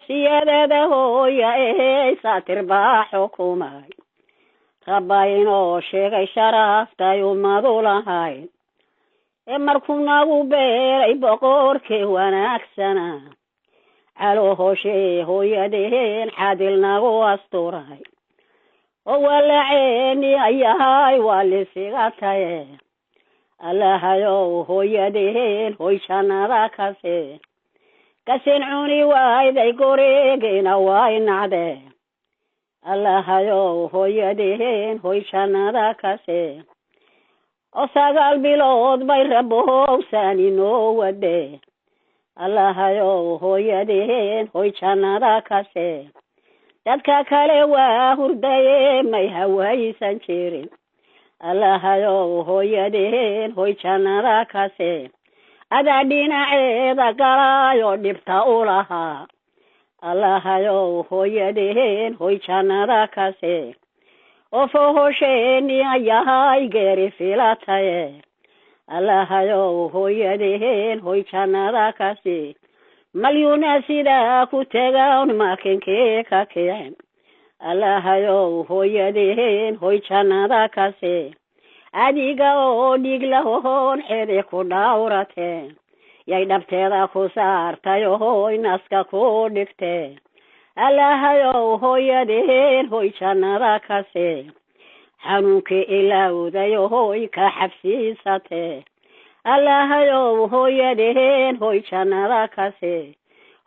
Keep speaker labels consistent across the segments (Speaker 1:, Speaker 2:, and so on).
Speaker 1: سيادة هو يا ساتر باحكوماي رباينو شيغي شرافتا يومادولهاي markuna u beeray boqorkii wanaagsanaa caloohoshee hooyadeen xadilnagu asturay oo walaceeni ayahay waa lisiga taye allahayow hooyadeen hoy jannada kasen cuni waayday goreegina waay nacdee allahayow hooyadeen hoy jannada oo sagaal bilood bay rabowsani noo wade allahayow hooyadeen hoy jannada dadka kale waa hurdaye may hawaysan jirin allahayow hooyadeen hoy jannada adaa dhinaceeda galaayo dhibta u lahaa allahayow hooyadeen hoy jannada oo fohosheeni ayahay geeri filataye allahayow hooyadeen hoy jannada malyuna sidaa ku tegaan makinkii ka kicin allahayow hooyadeen hoy jannada adiga oo dhig lahoon xidi ku dhawrateen yay dhabteeda ku saartay hoy naska ku dhigteen allahayow hooyadeen hoy jannada xanuunkii ilowday hoy ka xabsiisatee allahayow hooyadeen hoy jannada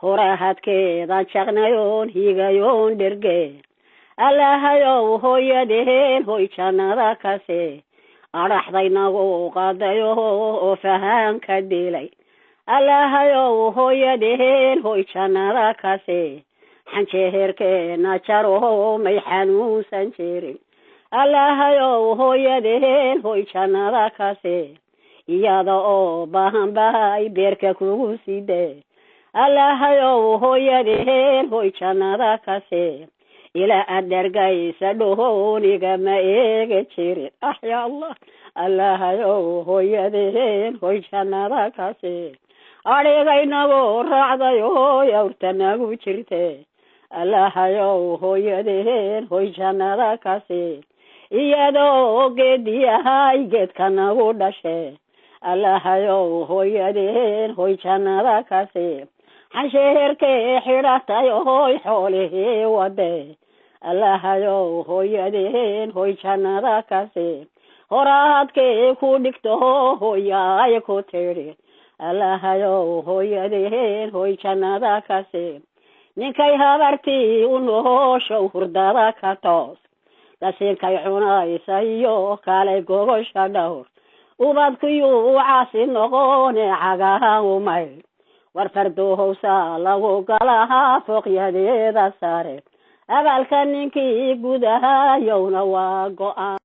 Speaker 1: horahadkeeda jaqnayoon higayoon dherge allahayow hooyadeen hoy jannada adhaxday nagu qadayo oo fahaanka dilay allahayow hooyadeen hoy jannada xanjeerkeena jaro may xanuunsan jirin allahayow hooyadeen hoy jannada iyada oo baahan bahay beerka kugu sidee allahayow hooyadeen hoy jannada ilaa aad dhergaysa dhooniga ma eega jirin ya allah allahayow hooyadeen hoy jannada adhigaynagu raacday hoy awrtanagu jirte allahayow hooyadeen hoy jannada iyadoo geediyahay geedka nagu dhashe allahayow hooyadeen hoy jannada xansheerkee xidhatay hoy xoolihii wade allahayow hooyadeen hoy jannada horaadkee ku dhigto hoyaay ku tidhi allahayow hooyadeen hoy jannada ninkay habartii u nooshow hurdada ka toos gasiinkay cunaysa iyo kale gogosha dhowr ubadkuyuu caasi noqone cagaha umay war fardoohowsa lagu galahaa fooqyadeeda sare abaalka ninkii gudahayowna waa go'an